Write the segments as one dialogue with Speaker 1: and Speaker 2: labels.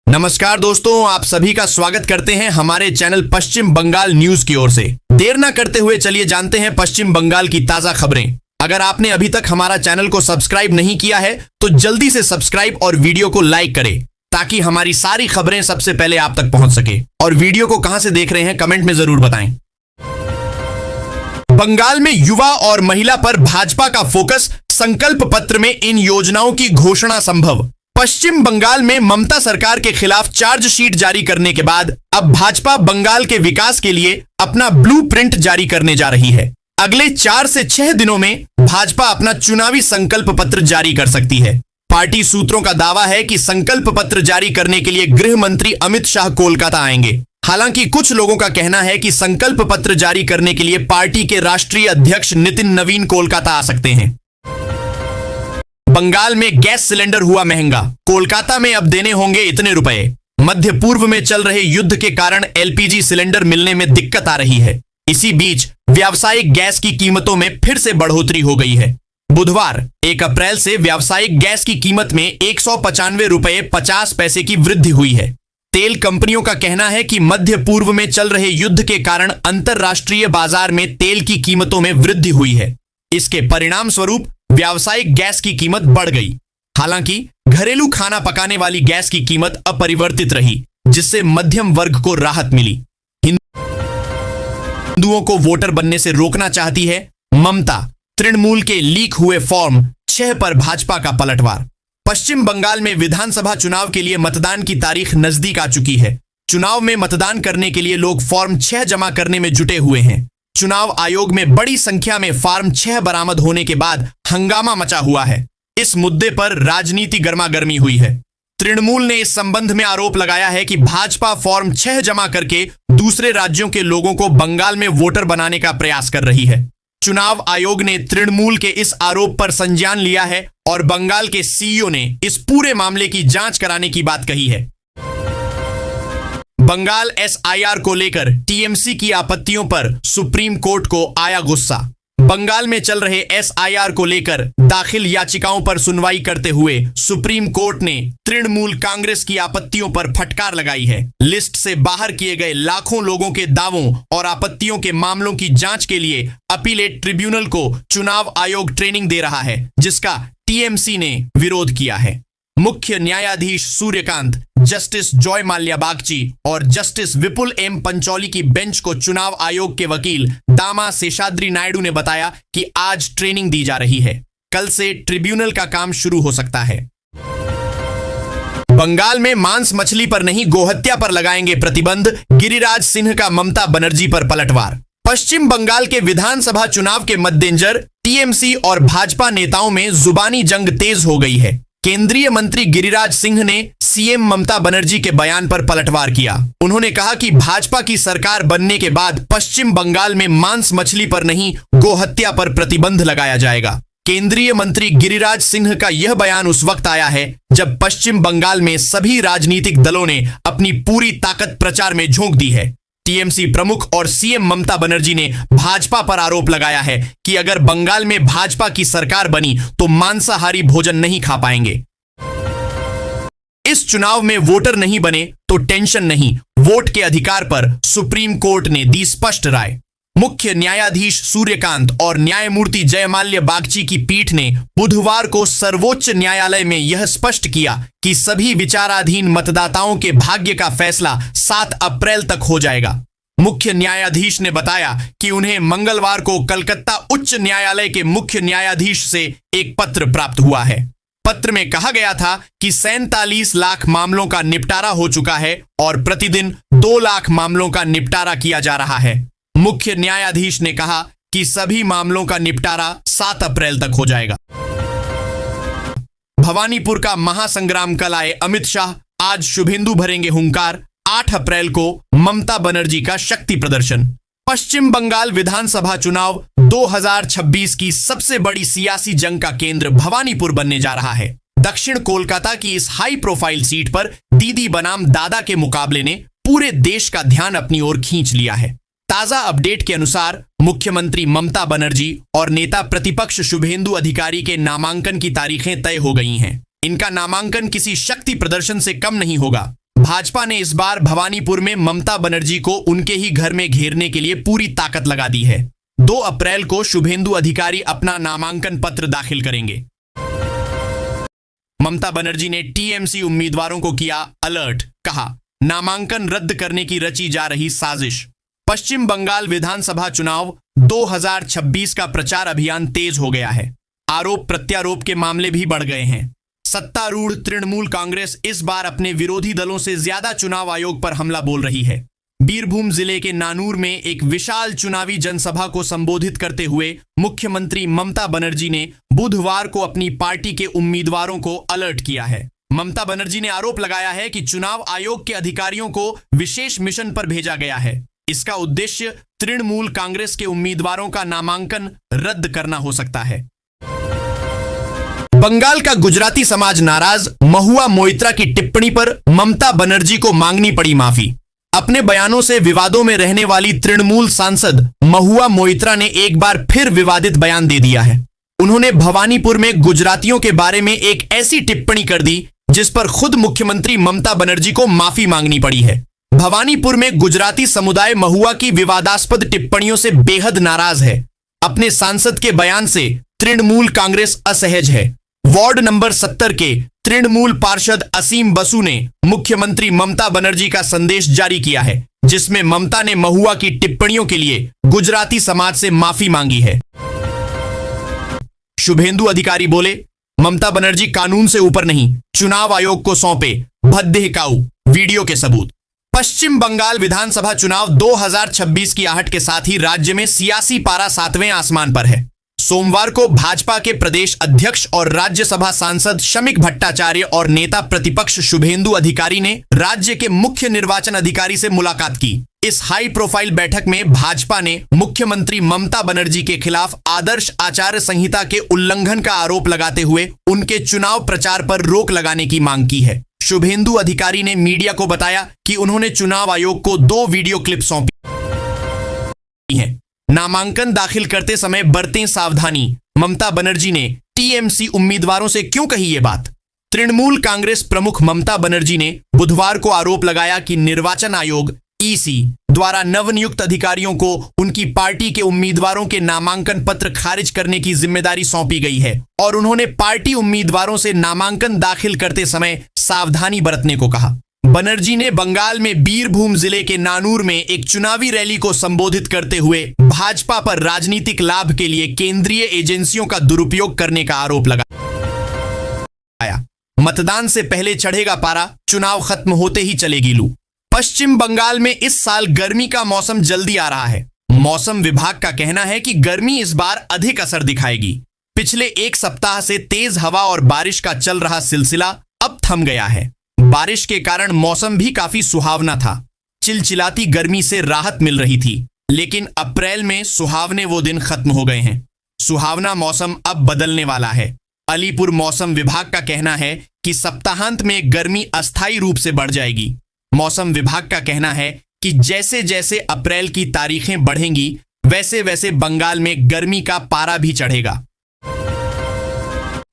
Speaker 1: नमस्कार दोस्तों, आप सभी का स्वागत करते हैं हमारे चैनल पश्चिम बंगाल न्यूज की ओर से। देर ना करते हुए चलिए जानते हैं पश्चिम बंगाल की ताजा खबरें। अगर आपने अभी तक हमारा चैनल को सब्सक्राइब नहीं किया है तो जल्दी से सब्सक्राइब और वीडियो को लाइक करें ताकि हमारी सारी खबरें सबसे पहले आप तक पहुंच सके। और वीडियो को कहां से देख रहे हैं कमेंट में जरूर बताएं। बंगाल में युवा और महिला पर भाजपा का फोकस, संकल्प पत्र में इन योजनाओं की घोषणा संभव। पश्चिम बंगाल में ममता सरकार के खिलाफ चार्जशीट जारी करने के बाद अब भाजपा बंगाल के विकास के लिए अपना ब्लूप्रिंट जारी करने जा रही है। अगले 4 से 6 दिनों में भाजपा अपना चुनावी संकल्प पत्र जारी कर सकती है। पार्टी सूत्रों का दावा है कि संकल्प पत्र जारी करने के लिए गृह मंत्री अमित शाह कोलकाता आएंगे। हालांकि कुछ लोगों का कहना है कि संकल्प पत्र जारी करने के लिए पार्टी के राष्ट्रीय अध्यक्ष नितिन नवीन कोलकाता आ सकते हैं। बंगाल में गैस सिलेंडर हुआ महंगा, कोलकाता में अब देने होंगे इतने रुपए। मध्य पूर्व में चल रहे युद्ध के कारण एलपीजी सिलेंडर मिलने में दिक्कत आ रही है। इसी बीच व्यावसायिक गैस की कीमतों में फिर से बढ़ोतरी हो गई है। बुधवार 1 अप्रैल से व्यावसायिक गैस की कीमत में 195 रुपए 50 पैसे की वृद्धि हुई है। तेल कंपनियों का कहना है कि मध्य पूर्व में चल रहे युद्ध के कारण अंतरराष्ट्रीय बाजार में तेल की कीमतों में वृद्धि हुई है। इसके परिणाम स्वरूप व्यावसायिक गैस की कीमत बढ़ गई। हालांकि घरेलू खाना पकाने वाली गैस की कीमत अपरिवर्तित रही, जिससे मध्यम वर्ग को राहत मिली। हिंदुओं को वोटर बनने से रोकना चाहती है ममता, तृणमूल के लीक हुए फॉर्म 6 पर भाजपा का पलटवार। पश्चिम बंगाल में विधानसभा चुनाव के लिए मतदान की तारीख नजदीक आ चुकी है। चुनाव में मतदान करने के लिए लोग फॉर्म 6 जमा करने में जुटे हुए हैं। चुनाव आयोग में बड़ी संख्या में फॉर्म 6 बरामद होने के बाद हंगामा मचा हुआ है। इस मुद्दे पर राजनीति गर्मागर्मी हुई है। तृणमूल ने इस संबंध में आरोप लगाया है कि भाजपा फॉर्म 6 जमा करके दूसरे राज्यों के लोगों को बंगाल में वोटर बनाने का प्रयास कर रही है। चुनाव आयोग ने तृणमूल के इस आरोप पर संज्ञान लिया है और बंगाल के सीईओ ने इस पूरे मामले की जांच कराने की बात कही है। बंगाल एसआईआर को लेकर टीएमसी की आपत्तियों पर सुप्रीम कोर्ट को आया गुस्सा। बंगाल में चल रहे एसआईआर को लेकर दाखिल याचिकाओं पर सुनवाई करते हुए सुप्रीम कोर्ट ने तृणमूल कांग्रेस की आपत्तियों पर फटकार लगाई है। लिस्ट से बाहर किए गए लाखों लोगों के दावों और आपत्तियों के मामलों की जांच के लिए अपीलेट ट्रिब्यूनल को चुनाव आयोग ट्रेनिंग दे रहा है, जिसका टीएमसी ने विरोध किया है। मुख्य न्यायाधीश सूर्यकांत, जस्टिस जॉय माल्या बागची और जस्टिस विपुल एम पंचौली की बेंच को चुनाव आयोग के वकील दामा शेषाद्री नायडू ने बताया कि आज ट्रेनिंग दी जा रही है। कल से ट्रिब्यूनल का काम शुरू हो सकता है। बंगाल में मांस मछली पर नहीं, गोहत्या पर लगाएंगे प्रतिबंध, गिरिराज सिंह का ममता बनर्जी पर पलटवार। पश्चिम बंगाल के विधानसभा चुनाव के मद्देनजर टीएमसी और भाजपा नेताओं में जुबानी जंग तेज हो गई है। केंद्रीय मंत्री गिरिराज सिंह ने सीएम ममता बनर्जी के बयान पर पलटवार किया। उन्होंने कहा कि भाजपा की सरकार बनने के बाद पश्चिम बंगाल में मांस मछली पर नहीं, गोहत्या पर प्रतिबंध लगाया जाएगा। केंद्रीय मंत्री गिरिराज सिंह का यह बयान उस वक्त आया है जब पश्चिम बंगाल में सभी राजनीतिक दलों ने अपनी पूरी ताकत प्रचार में झोंक दी है। टीएमसी प्रमुख और सीएम ममता बनर्जी ने भाजपा पर आरोप लगाया है कि अगर बंगाल में भाजपा की सरकार बनी तो मांसाहारी भोजन नहीं खा पाएंगे। इस चुनाव में वोटर नहीं बने तो टेंशन नहीं, वोट के अधिकार पर सुप्रीम कोर्ट ने दी स्पष्ट राय। मुख्य न्यायाधीश सूर्यकांत और न्यायमूर्ति जयमाल्या बागची की पीठ ने बुधवार को सर्वोच्च न्यायालय में यह स्पष्ट किया कि सभी विचाराधीन मतदाताओं के भाग्य का फैसला 7 अप्रैल तक हो जाएगा। मुख्य न्यायाधीश ने बताया कि उन्हें मंगलवार को कलकत्ता उच्च न्यायालय के मुख्य न्यायाधीश से एक पत्र प्राप्त हुआ है। पत्र में कहा गया था कि 47 लाख मामलों का निपटारा हो चुका है और प्रतिदिन 2 लाख मामलों का निपटारा किया जा रहा है। मुख्य न्यायाधीश ने कहा कि सभी मामलों का निपटारा 7 अप्रैल तक हो जाएगा। भवानीपुर का महासंग्राम कल आए अमित शाह, आज शुभेंदु भरेंगे हुंकार। 8 अप्रैल को ममता बनर्जी का शक्ति प्रदर्शन। पश्चिम बंगाल विधानसभा चुनाव 2026 की सबसे बड़ी सियासी जंग का केंद्र भवानीपुर बनने जा रहा है। दक्षिण कोलकाता की इस हाई प्रोफाइल सीट पर दीदी बनाम दादा के मुकाबले ने पूरे देश का ध्यान अपनी ओर खींच लिया है। ताजा अपडेट के अनुसार मुख्यमंत्री ममता बनर्जी और नेता प्रतिपक्ष शुभेंदु अधिकारी के नामांकन की तारीखें तय हो गई हैं। इनका नामांकन किसी शक्ति प्रदर्शन से कम नहीं होगा। भाजपा ने इस बार भवानीपुर में ममता बनर्जी को उनके ही घर में घेरने के लिए पूरी ताकत लगा दी है। 2 अप्रैल को शुभेंदु अधिकारी अपना नामांकन पत्र दाखिल करेंगे। ममता बनर्जी ने टीएमसी उम्मीदवारों को किया अलर्ट, कहा नामांकन रद्द करने की रची जा रही साजिश। पश्चिम बंगाल विधानसभा चुनाव 2026 का प्रचार अभियान तेज हो गया है। आरोप प्रत्यारोप के मामले भी बढ़ गए हैं। सत्तारूढ़ तृणमूल कांग्रेस इस बार अपने विरोधी दलों से ज्यादा चुनाव आयोग पर हमला बोल रही है। बीरभूम जिले के नानूर में एक विशाल चुनावी जनसभा को संबोधित करते हुए मुख्यमंत्री ममता बनर्जी ने बुधवार को अपनी पार्टी के उम्मीदवारों को अलर्ट किया है। ममता बनर्जी ने आरोप लगाया है कि चुनाव आयोग के अधिकारियों को विशेष मिशन पर भेजा गया है। इसका उद्देश्य तृणमूल कांग्रेस के उम्मीदवारों का नामांकन रद्द करना हो सकता है। बंगाल का गुजराती समाज नाराज, महुआ मोइत्रा की टिप्पणी पर ममता बनर्जी को मांगनी पड़ी माफी। अपने बयानों से विवादों में रहने वाली तृणमूल सांसद महुआ मोइत्रा ने एक बार फिर विवादित बयान दे दिया है। उन्होंने भवानीपुर में गुजरातियों के बारे में एक ऐसी टिप्पणी कर दी जिस पर खुद मुख्यमंत्री ममता बनर्जी को माफी मांगनी पड़ी है। भवानीपुर में गुजराती समुदाय महुआ की विवादास्पद टिप्पणियों से बेहद नाराज है। अपने सांसद के बयान से तृणमूल कांग्रेस असहज है। वार्ड नंबर 70 के तृणमूल पार्षद असीम बसु ने मुख्यमंत्री ममता बनर्जी का संदेश जारी किया है, जिसमें ममता ने महुआ की टिप्पणियों के लिए गुजराती समाज से माफी मांगी है। शुभेंदु अधिकारी बोले, ममता बनर्जी कानून से ऊपर नहीं, चुनाव आयोग को सौंपे भद्दे काऊ, वीडियो के सबूत। पश्चिम बंगाल विधानसभा चुनाव 2026 की आहट के साथ ही राज्य में सियासी पारा 7वें आसमान पर है। सोमवार को भाजपा के प्रदेश अध्यक्ष और राज्यसभा सांसद शमिक भट्टाचार्य और नेता प्रतिपक्ष शुभेंदु अधिकारी ने राज्य के मुख्य निर्वाचन अधिकारी से मुलाकात की। इस हाई प्रोफाइल बैठक में भाजपा ने मुख्यमंत्री ममता बनर्जी के खिलाफ आदर्श आचार संहिता के उल्लंघन का आरोप लगाते हुए उनके चुनाव प्रचार पर रोक लगाने की मांग की है। शुभेंदु अधिकारी ने मीडिया को बताया कि उन्होंने चुनाव आयोग को 2 वीडियो क्लिप सौंपी हैं। नामांकन दाखिल करते समय बरतें सावधानी, ममता बनर्जी ने टीएमसी उम्मीदवारों से क्यों कही ये बात। तृणमूल कांग्रेस प्रमुख ममता बनर्जी ने बुधवार को आरोप लगाया कि निर्वाचन आयोग ईसी द्वारा नवनियुक्त अधिकारियों को उनकी पार्टी के उम्मीदवारों के नामांकन पत्र खारिज करने की जिम्मेदारी सौंपी गई है और उन्होंने पार्टी उम्मीदवारों से नामांकन दाखिल करते समय सावधानी बरतने को कहा। बनर्जी ने बंगाल में बीरभूम जिले के नानूर में एक चुनावी रैली को संबोधित करते हुए भाजपा पर राजनीतिक लाभ के लिए केंद्रीय एजेंसियों का दुरुपयोग करने का आरोप लगाया। मतदान से पहले चढ़ेगा पारा, चुनाव खत्म होते ही चलेगी लू। पश्चिम बंगाल में इस साल गर्मी का मौसम जल्दी आ रहा है। मौसम विभाग का कहना है कि गर्मी इस बार अधिक असर दिखाएगी। पिछले 1 सप्ताह से तेज हवा और बारिश का चल रहा सिलसिला अब थम गया है। बारिश के कारण मौसम भी काफी सुहावना था। चिलचिलाती गर्मी से राहत मिल रही थी, लेकिन अप्रैल में सुहावने वो दिन खत्म हो गए हैं। सुहावना मौसम अब बदलने वाला है। अलीपुर मौसम विभाग का कहना है कि सप्ताहांत में गर्मी अस्थायी रूप से बढ़ जाएगी। मौसम विभाग का कहना है कि जैसे जैसे अप्रैल की तारीखें बढ़ेंगी, वैसे वैसे बंगाल में गर्मी का पारा भी चढ़ेगा।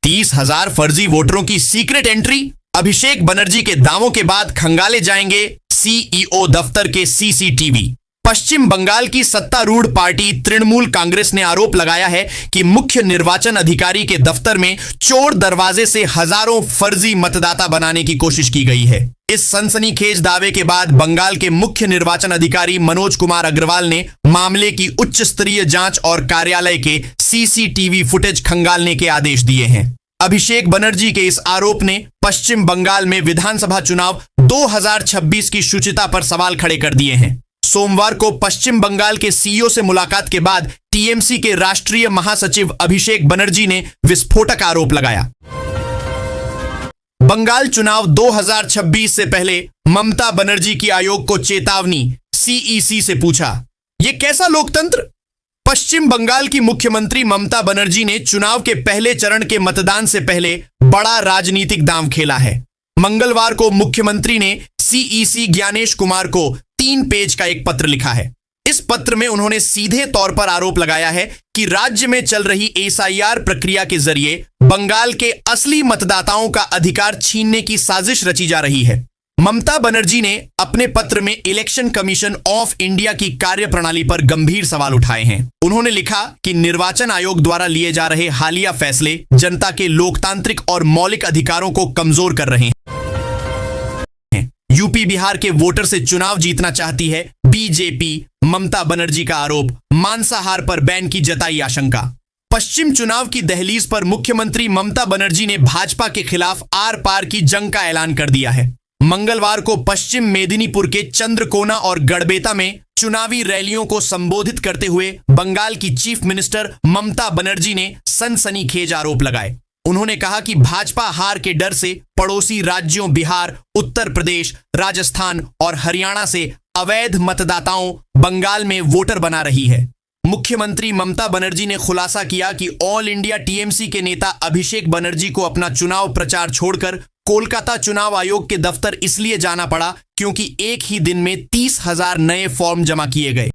Speaker 1: 30,000 फर्जी वोटरों की सीक्रेट एंट्री, अभिषेक बनर्जी के दावों के बाद खंगाले जाएंगे सीईओ दफ्तर के सीसीटीवी। पश्चिम बंगाल की सत्तारूढ़ पार्टी तृणमूल कांग्रेस ने आरोप लगाया है कि मुख्य निर्वाचन अधिकारी के दफ्तर में चोर दरवाजे से हजारों फर्जी मतदाता बनाने की कोशिश की गई है। इस सनसनीखेज दावे के बाद बंगाल के मुख्य निर्वाचन अधिकारी मनोज कुमार अग्रवाल ने मामले की उच्च स्तरीय जांच और कार्यालय के सीसीटीवी फुटेज खंगालने के आदेश दिए हैं। अभिषेक बनर्जी के इस आरोप ने पश्चिम बंगाल में विधानसभा चुनाव 2026 की शुचिता पर सवाल खड़े कर दिए हैं। सोमवार को पश्चिम बंगाल के सीईओ से मुलाकात के बाद टीएमसी के राष्ट्रीय महासचिव अभिषेक बनर्जी ने विस्फोटक आरोप लगाया। बंगाल चुनाव 2026 से पहले ममता बनर्जी की आयोग को चेतावनी, सीईसी से पूछा, यह कैसा लोकतंत्र। पश्चिम बंगाल की मुख्यमंत्री ममता बनर्जी ने चुनाव के पहले चरण के मतदान से पहले बड़ा राजनीतिक दांव खेला है। मंगलवार को मुख्यमंत्री ने सीईसी ज्ञानेश कुमार को 3 पेज का एक पत्र लिखा है। इस पत्र में उन्होंने सीधे तौर पर आरोप लगाया है कि राज्य में चल रही एसआईआर प्रक्रिया के जरिए बंगाल के असली मतदाताओं का अधिकार छीनने की साजिश रची जा रही है। ममता बनर्जी ने अपने पत्र में इलेक्शन कमीशन ऑफ इंडिया की कार्यप्रणाली पर गंभीर सवाल उठाए हैं। उन्होंने लिखा कि निर्वाचन आयोग द्वारा लिए जा रहे हालिया फैसले जनता के लोकतांत्रिक और मौलिक अधिकारों को कमजोर कर रहे हैं। यूपी बिहार के वोटर से चुनाव जीतना चाहती है बीजेपी, ममता बनर्जी का आरोप। मांसाहार पर बैन की जताई आशंका। पश्चिम चुनाव की दहलीज पर मुख्यमंत्री ममता बनर्जी ने भाजपा के खिलाफ आर पार की जंग का ऐलान कर दिया है। मंगलवार को पश्चिम मेदिनीपुर के चंद्रकोना और गड़बेता में चुनावी रैलियों को संबोधित करते हुए बंगाल की चीफ मिनिस्टर ममता बनर्जी ने सनसनीखेज आरोप लगाए। उन्होंने कहा कि भाजपा हार के डर से पड़ोसी राज्यों बिहार, उत्तर प्रदेश, राजस्थान और हरियाणा से अवैध मतदाताओं बंगाल में वोटर बना रही है। मुख्यमंत्री ममता बनर्जी ने खुलासा किया कि ऑल इंडिया टीएमसी के नेता अभिषेक बनर्जी को अपना चुनाव प्रचार छोड़कर कोलकाता चुनाव आयोग के दफ्तर इसलिए जाना पड़ा क्योंकि एक ही दिन में 30,000 नए फॉर्म जमा किए गए।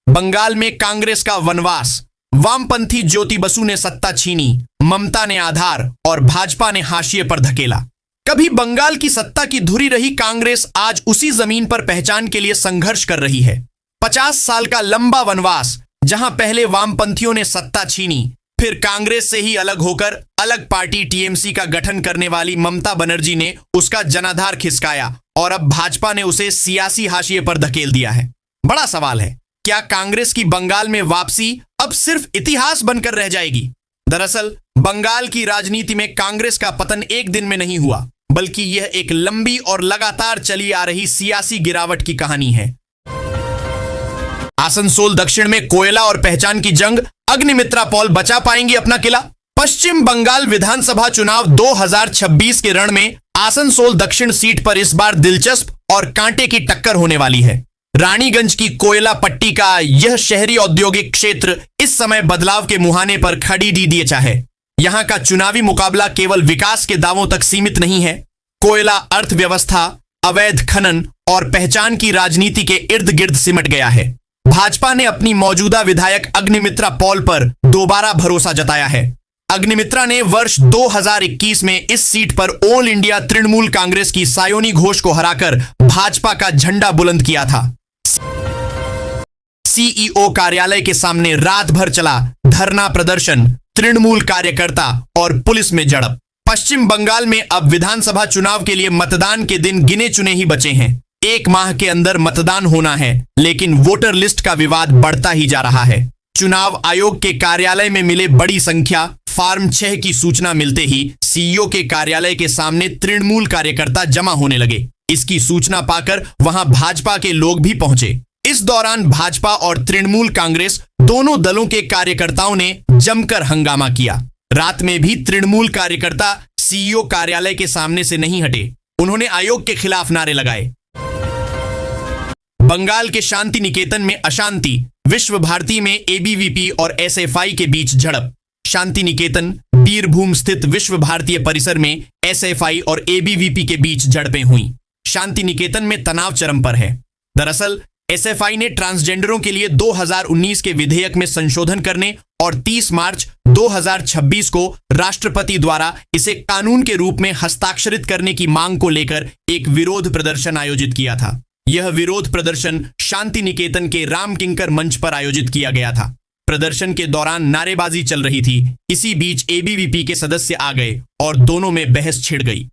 Speaker 1: बंगाल में कांग्रेस का वनवास। वामपंथी ज्योति बसु ने सत्ता छीनी, ममता ने आधार और भाजपा ने हाशिए पर धकेला। कभी बंगाल की सत्ता की धुरी रही कांग्रेस आज उसी जमीन पर पहचान के लिए संघर्ष कर रही है। 50 साल का लंबा वनवास, जहां पहले वामपंथियों ने सत्ता छीनी, फिर कांग्रेस से ही अलग होकर अलग पार्टी टीएमसी का गठन करने वाली ममता बनर्जी ने उसका जनाधार खिसकाया और अब भाजपा ने उसे सियासी हाशिए पर धकेल दिया है। बड़ा सवाल है, क्या कांग्रेस की बंगाल में वापसी अब सिर्फ इतिहास बनकर रह जाएगी? दरअसल बंगाल की राजनीति में कांग्रेस का पतन एक दिन में नहीं हुआ, बल्कि यह एक लंबी और लगातार चली आ रही सियासी गिरावट की कहानी है। आसनसोल दक्षिण में कोयला और पहचान की जंग, अग्निमित्रा पॉल बचा पाएंगी अपना किला? पश्चिम बंगाल विधानसभा चुनाव 2026 के रण में आसनसोल दक्षिण सीट पर इस बार दिलचस्प और कांटे की टक्कर होने वाली है। रानीगंज की कोयला पट्टी का यह शहरी औद्योगिक क्षेत्र इस समय बदलाव के मुहाने पर खड़ी दीदिए है। यहां का चुनावी मुकाबला केवल विकास के दावों तक सीमित नहीं है। कोयला अर्थव्यवस्था, अवैध खनन और पहचान की राजनीति के इर्द गिर्द सिमट गया है। भाजपा ने अपनी मौजूदा विधायक अग्निमित्रा पॉल पर दोबारा भरोसा जताया है। अग्निमित्रा ने वर्ष 2021 में इस सीट पर ऑल इंडिया तृणमूल कांग्रेस की सायोनी घोष को हराकर भाजपा का झंडा बुलंद किया था। सीईओ कार्यालय के सामने रात भर चला धरना प्रदर्शन, तृणमूल कार्यकर्ता और पुलिस में झड़प। पश्चिम बंगाल में अब विधानसभा चुनाव के लिए मतदान के दिन गिने चुने ही बचे हैं। 1 माह के अंदर मतदान होना है, लेकिन वोटर लिस्ट का विवाद बढ़ता ही जा रहा है। चुनाव आयोग के कार्यालय में मिले बड़ी संख्या फार्म 6 की सूचना मिलते ही सीईओ के कार्यालय के सामने तृणमूल कार्यकर्ता जमा होने लगे। इसकी सूचना पाकर वहां भाजपा के लोग भी पहुंचे। इस दौरान भाजपा और तृणमूल कांग्रेस दोनों दलों के कार्यकर्ताओं ने जमकर हंगामा किया। रात में भी तृणमूल कार्यकर्ता सीईओ कार्यालय के सामने से नहीं हटे। उन्होंने आयोग के खिलाफ नारे लगाए। बंगाल के शांति निकेतन में अशांति, विश्व भारती में एबीवीपी और एसएफआई के बीच झड़प। शांति निकेतन बीरभूम स्थित विश्व भारतीय परिसर में एसएफआई और एबीवीपी के बीच झड़पें हुई। शांति निकेतन में तनाव चरम पर है। दरअसल एसएफआई ने ट्रांसजेंडरों के लिए 2019 के विधेयक में संशोधन करने और 30 मार्च 2026 को राष्ट्रपति द्वारा इसे कानून के रूप में हस्ताक्षरित करने की मांग को लेकर एक विरोध प्रदर्शन आयोजित किया था। यह विरोध प्रदर्शन शांति निकेतन के राम किंकर मंच पर आयोजित किया गया था। प्रदर्शन के दौरान नारेबाजी चल रही थी। इसी बीच एबीवीपी के सदस्य आ गए और दोनों में बहस छिड़ गई।